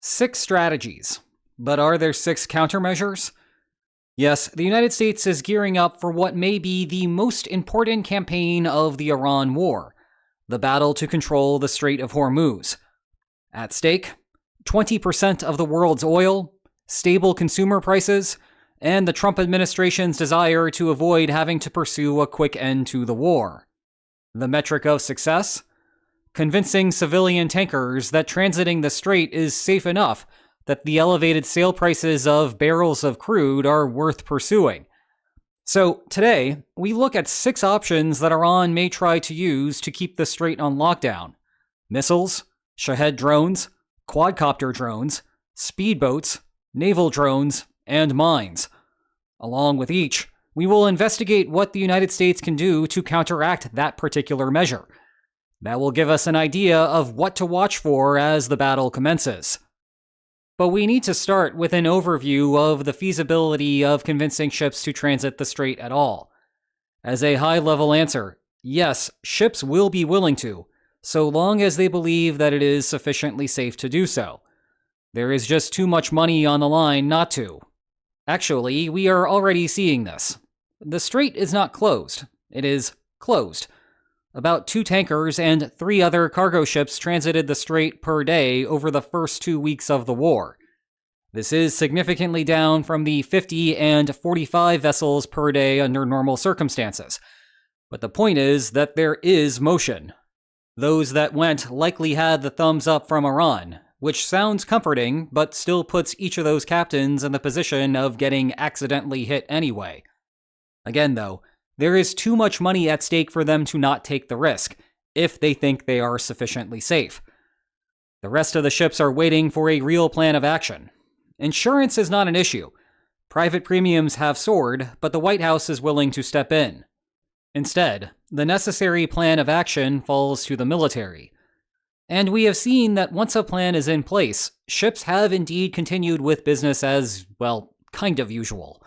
6 strategies. But are there 6 countermeasures? Yes, the United States is gearing up for what may be the most important campaign of the Iran war, the battle to control the Strait of Hormuz. At stake, 20% of the world's oil, stable consumer prices, and the Trump administration's desire to avoid having to pursue a quick end to the war. The metric of success? Convincing civilian tankers that transiting the strait is safe enough that the elevated sale prices of barrels of crude are worth pursuing. So today, we look at 6 options that Iran may try to use to keep the strait on lockdown. Missiles, Shahed Drones, Quadcopter drones, Speedboats, Naval Drones, and mines. Along with each, we will investigate what the United States can do to counteract that particular measure. That will give us an idea of what to watch for as the battle commences. But we need to start with an overview of the feasibility of convincing ships to transit the strait at all. As a high-level answer, yes, ships will be willing to, so long as they believe that it is sufficiently safe to do so. There is just too much money on the line not to. Actually, we are already seeing this. The strait is not closed. It is closed. About 2 tankers and 3 other cargo ships transited the strait per day over the first 2 weeks of the war. This is significantly down from the 50 and 45 vessels per day under normal circumstances. But the point is that there is motion. Those that went likely had the thumbs up from Iran, which sounds comforting, but still puts each of those captains in the position of getting accidentally hit anyway. Again, though, there is too much money at stake for them to not take the risk, if they think they are sufficiently safe. The rest of the ships are waiting for a real plan of action. Insurance is not an issue. Private premiums have soared, but the White House is willing to step in. Instead, the necessary plan of action falls to the military. And we have seen that once a plan is in place, ships have indeed continued with business as, well, kind of usual.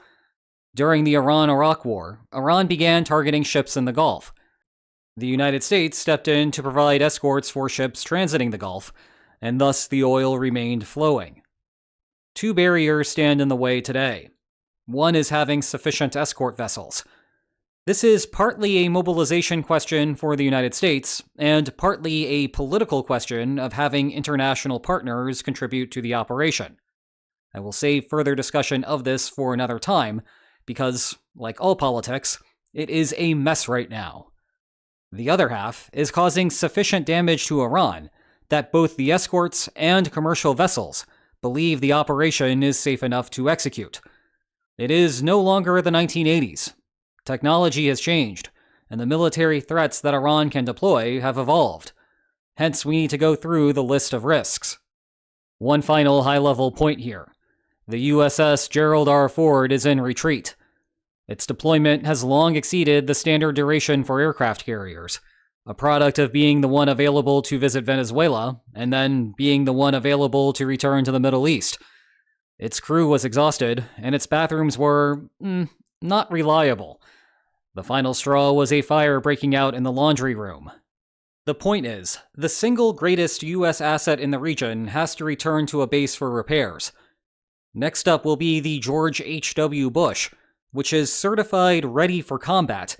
During the Iran-Iraq War, Iran began targeting ships in the Gulf. The United States stepped in to provide escorts for ships transiting the Gulf, and thus the oil remained flowing. 2 barriers stand in the way today. One is having sufficient escort vessels. This is partly a mobilization question for the United States, and partly a political question of having international partners contribute to the operation. I will save further discussion of this for another time, because, like all politics, it is a mess right now. The other half is causing sufficient damage to Iran that both the escorts and commercial vessels believe the operation is safe enough to execute. It is no longer the 1980s. Technology has changed, and the military threats that Iran can deploy have evolved. Hence, we need to go through the list of risks. One final high-level point here. The USS Gerald R. Ford is in retreat. Its deployment has long exceeded the standard duration for aircraft carriers, a product of being the one available to visit Venezuela, and then being the one available to return to the Middle East. Its crew was exhausted, and its bathrooms were, not reliable. The final straw was a fire breaking out in the laundry room. The point is, the single greatest U.S. asset in the region has to return to a base for repairs. Next up will be the George H.W. Bush, which is certified ready for combat,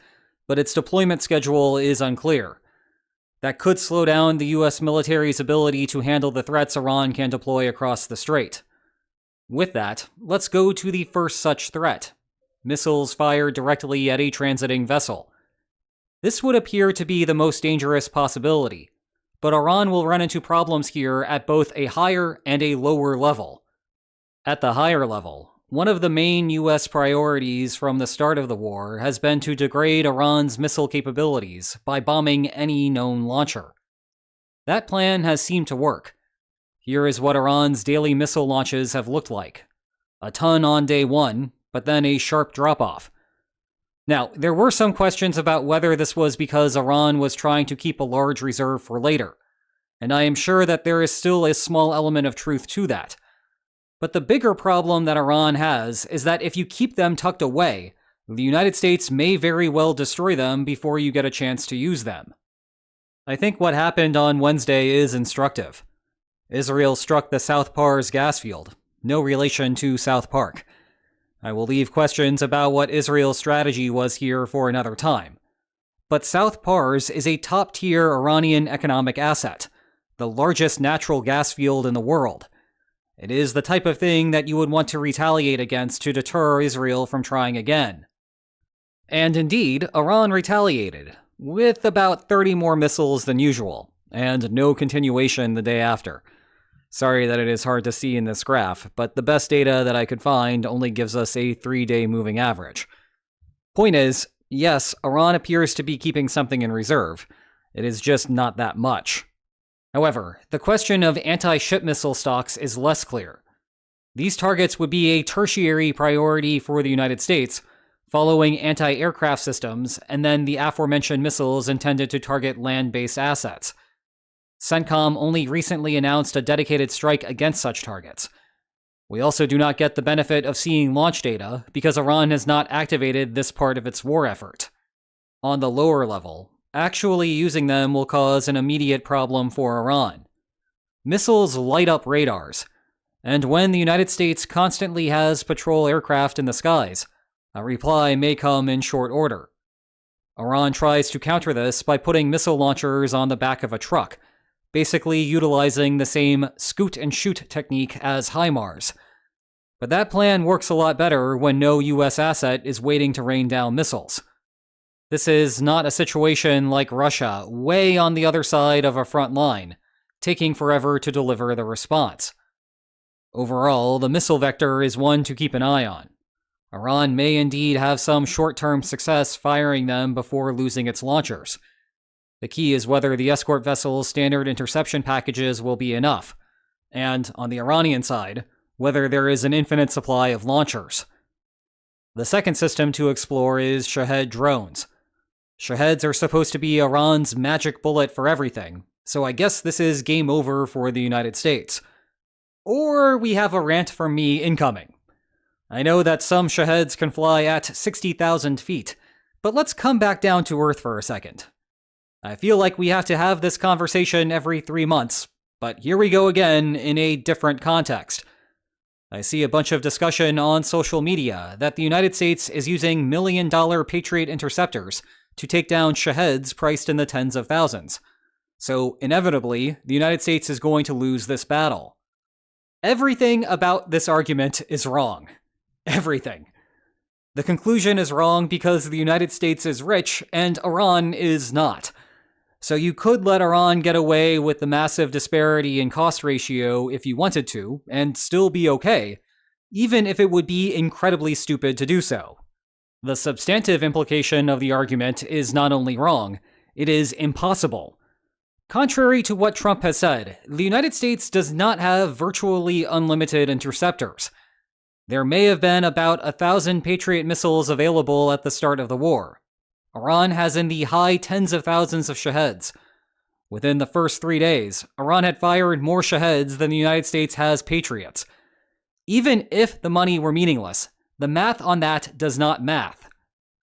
but its deployment schedule is unclear. That could slow down the U.S. military's ability to handle the threats Iran can deploy across the strait. With that, let's go to the first such threat: missiles fired directly at a transiting vessel. This would appear to be the most dangerous possibility, but Iran will run into problems here at both a higher and a lower level. At the higher level, one of the main U.S. priorities from the start of the war has been to degrade Iran's missile capabilities by bombing any known launcher. That plan has seemed to work. Here is what Iran's daily missile launches have looked like. A ton on day 1, but then a sharp drop-off. Now, there were some questions about whether this was because Iran was trying to keep a large reserve for later, and I am sure that there is still a small element of truth to that. But the bigger problem that Iran has is that if you keep them tucked away, the United States may very well destroy them before you get a chance to use them. I think what happened on Wednesday is instructive. Israel struck the South Pars gas field, no relation to South Park. I will leave questions about what Israel's strategy was here for another time. But South Pars is a top-tier Iranian economic asset, the largest natural gas field in the world. It is the type of thing that you would want to retaliate against to deter Israel from trying again. And indeed, Iran retaliated, with about 30 more missiles than usual, and no continuation the day after. Sorry that it is hard to see in this graph, but the best data that I could find only gives us a 3-day moving average. Point is, yes, Iran appears to be keeping something in reserve. It is just not that much. However, the question of anti-ship missile stocks is less clear. These targets would be a tertiary priority for the United States, following anti-aircraft systems, and then the aforementioned missiles intended to target land-based assets. CENTCOM only recently announced a dedicated strike against such targets. We also do not get the benefit of seeing launch data because Iran has not activated this part of its war effort. On the lower level, actually using them will cause an immediate problem for Iran. Missiles light up radars, and when the United States constantly has patrol aircraft in the skies, a reply may come in short order. Iran tries to counter this by putting missile launchers on the back of a truck, basically utilizing the same scoot and shoot technique as HIMARS. But that plan works a lot better when no US asset is waiting to rain down missiles. This is not a situation like Russia, way on the other side of a front line, taking forever to deliver the response. Overall, the missile vector is one to keep an eye on. Iran may indeed have some short-term success firing them before losing its launchers. The key is whether the escort vessel's standard interception packages will be enough, and, on the Iranian side, whether there is an infinite supply of launchers. The second system to explore is Shahed Drones. Shaheds are supposed to be Iran's magic bullet for everything, so I guess this is game over for the United States. Or we have a rant from me incoming. I know that some Shaheds can fly at 60,000 feet, but let's come back down to Earth for a second. I feel like we have to have this conversation every 3 months, but here we go again in a different context. I see a bunch of discussion on social media that the United States is using $1 million Patriot interceptors to take down Shaheds priced in the tens of thousands. So, inevitably, the United States is going to lose this battle. Everything about this argument is wrong. Everything. The conclusion is wrong because the United States is rich and Iran is not. So you could let Iran get away with the massive disparity in cost ratio if you wanted to, and still be okay, even if it would be incredibly stupid to do so. The substantive implication of the argument is not only wrong, it is impossible. Contrary to what Trump has said, the United States does not have virtually unlimited interceptors. There may have been about 1,000 Patriot missiles available at the start of the war. Iran has in the high tens of thousands of Shaheds. Within the first 3 days, Iran had fired more Shaheds than the United States has Patriots. Even if the money were meaningless, the math on that does not math.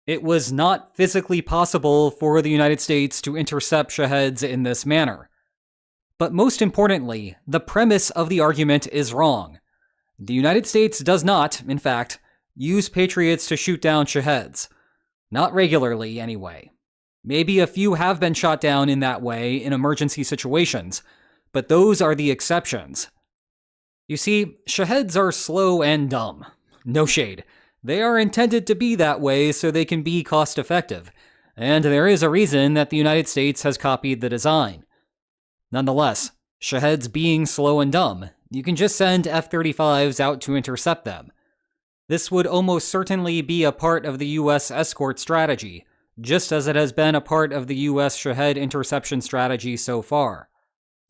It was not physically possible for the United States to intercept Shaheds in this manner. But most importantly, the premise of the argument is wrong. The United States does not, in fact, use Patriots to shoot down Shaheds. Not regularly, anyway. Maybe a few have been shot down in that way in emergency situations, but those are the exceptions. You see, Shaheds are slow and dumb. No shade. They are intended to be that way so they can be cost-effective, and there is a reason that the United States has copied the design. Nonetheless, Shaheds being slow and dumb, you can just send F-35s out to intercept them. This would almost certainly be a part of the U.S. escort strategy, just as it has been a part of the U.S. Shahed interception strategy so far.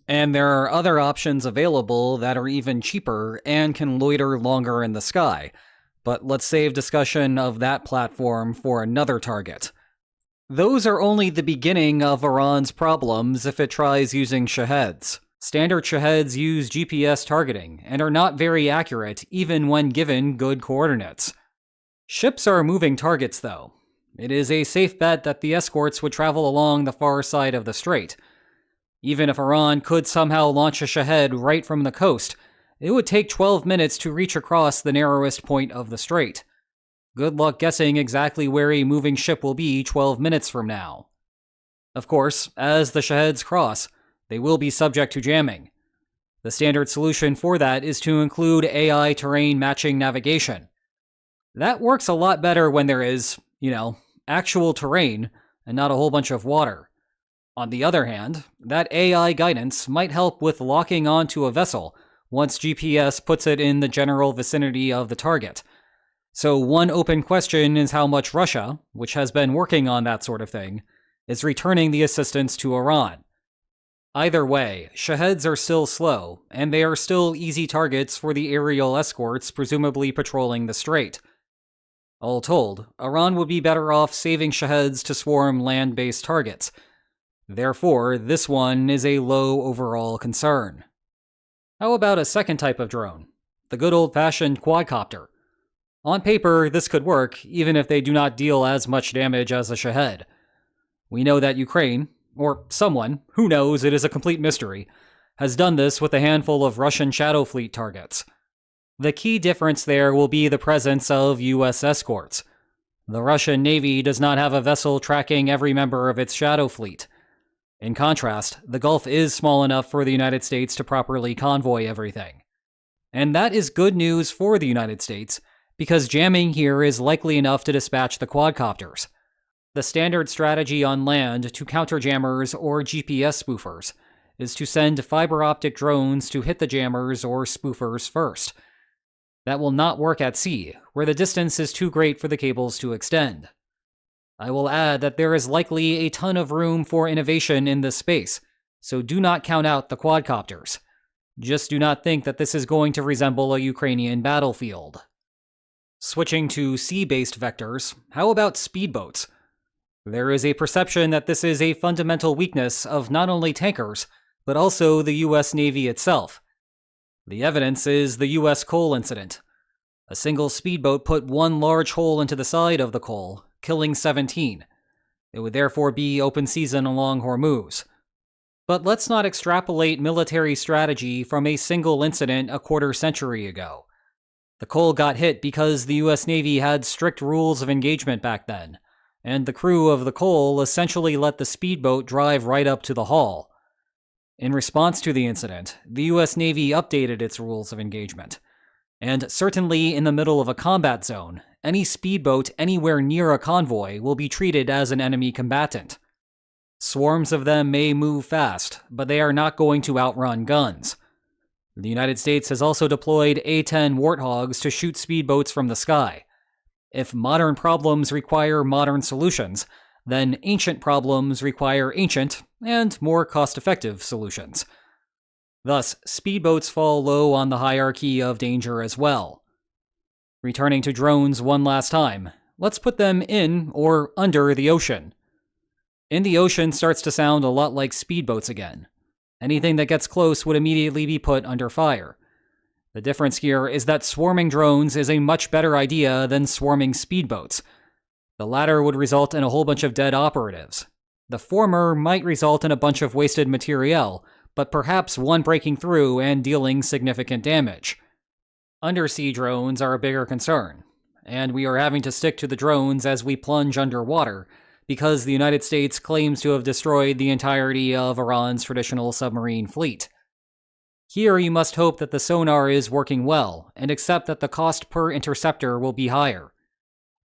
And there are other options available that are even cheaper and can loiter longer in the sky, but let's save discussion of that platform for another target. Those are only the beginning of Iran's problems if it tries using Shaheds. Standard Shaheds use GPS targeting and are not very accurate even when given good coordinates. Ships are moving targets, though. It is a safe bet that the escorts would travel along the far side of the strait. Even if Iran could somehow launch a Shahed right from the coast, it would take 12 minutes to reach across the narrowest point of the strait. Good luck guessing exactly where a moving ship will be 12 minutes from now. Of course, as the Shaheds cross, they will be subject to jamming. The standard solution for that is to include AI terrain matching navigation. That works a lot better when there is, actual terrain and not a whole bunch of water. On the other hand, that AI guidance might help with locking onto a vessel once GPS puts it in the general vicinity of the target. So one open question is how much Russia, which has been working on that sort of thing, is returning the assistance to Iran. Either way, Shaheds are still slow, and they are still easy targets for the aerial escorts presumably patrolling the strait. All told, Iran would be better off saving Shaheds to swarm land-based targets. Therefore, this one is a low overall concern. How about a second type of drone? The good old-fashioned quadcopter. On paper, this could work, even if they do not deal as much damage as a Shahed. We know that Ukraine, or someone, who knows, it is a complete mystery, has done this with a handful of Russian Shadow Fleet targets. The key difference there will be the presence of U.S. escorts. The Russian Navy does not have a vessel tracking every member of its Shadow Fleet. In contrast, the Gulf is small enough for the United States to properly convoy everything. And that is good news for the United States, because jamming here is likely enough to dispatch the quadcopters. The standard strategy on land to counter jammers or GPS spoofers is to send fiber optic drones to hit the jammers or spoofers first. That will not work at sea, where the distance is too great for the cables to extend. I will add that there is likely a ton of room for innovation in this space, so do not count out the quadcopters. Just do not think that this is going to resemble a Ukrainian battlefield. Switching to sea-based vectors, how about speedboats? There is a perception that this is a fundamental weakness of not only tankers, but also the U.S. Navy itself. The evidence is the U.S. Cole incident. A single speedboat put one large hole into the side of the Cole, killing 17. It would therefore be open season along Hormuz. But let's not extrapolate military strategy from a single incident a quarter century ago. The Cole got hit because the U.S. Navy had strict rules of engagement back then, and the crew of the Cole essentially let the speedboat drive right up to the hull. In response to the incident, the U.S. Navy updated its rules of engagement. And certainly in the middle of a combat zone, any speedboat anywhere near a convoy will be treated as an enemy combatant. Swarms of them may move fast, but they are not going to outrun guns. The United States has also deployed A-10 Warthogs to shoot speedboats from the sky. If modern problems require modern solutions, then ancient problems require ancient and more cost-effective solutions. Thus, speedboats fall low on the hierarchy of danger as well. Returning to drones one last time, let's put them in or under the ocean. In the ocean starts to sound a lot like speedboats again. Anything that gets close would immediately be put under fire. The difference here is that swarming drones is a much better idea than swarming speedboats. The latter would result in a whole bunch of dead operatives. The former might result in a bunch of wasted materiel, but perhaps one breaking through and dealing significant damage. Undersea drones are a bigger concern, and we are having to stick to the drones as we plunge underwater, because the United States claims to have destroyed the entirety of Iran's traditional submarine fleet. Here you must hope that the sonar is working well, and accept that the cost per interceptor will be higher.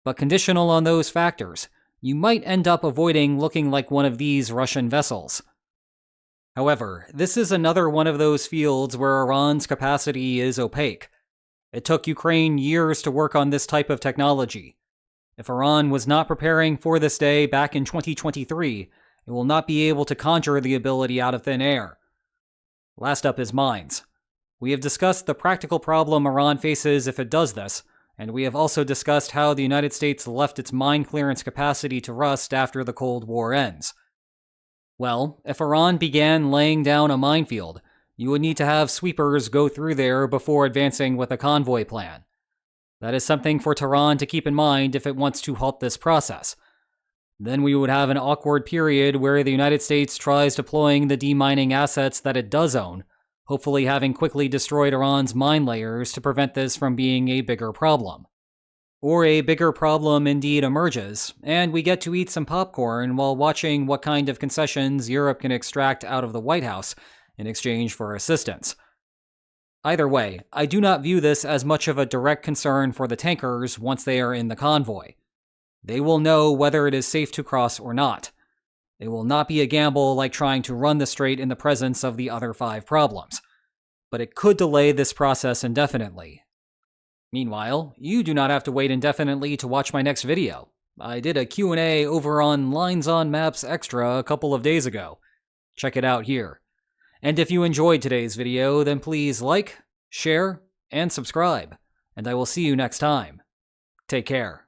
But conditional on those factors, you might end up avoiding looking like one of these Russian vessels. However, this is another one of those fields where Iran's capacity is opaque. It took Ukraine years to work on this type of technology. If Iran was not preparing for this day back in 2023, it will not be able to conjure the ability out of thin air. Last up is mines. We have discussed the practical problem Iran faces if it does this, and we have also discussed how the United States left its mine clearance capacity to rust after the Cold War ends. Well, if Iran began laying down a minefield, you would need to have sweepers go through there before advancing with a convoy plan. That is something for Tehran to keep in mind if it wants to halt this process. Then we would have an awkward period where the United States tries deploying the demining assets that it does own, hopefully having quickly destroyed Iran's mine layers to prevent this from being a bigger problem. Or a bigger problem indeed emerges, and we get to eat some popcorn while watching what kind of concessions Europe can extract out of the White House in exchange for assistance. Either way, I do not view this as much of a direct concern for the tankers once they are in the convoy. They will know whether it is safe to cross or not. It will not be a gamble like trying to run the strait in the presence of the other 5 problems, but it could delay this process indefinitely. Meanwhile, you do not have to wait indefinitely to watch my next video. I did a Q&A over on Lines on Maps Extra a couple of days ago. Check it out here. And if you enjoyed today's video, then please like, share, and subscribe, and I will see you next time. Take care.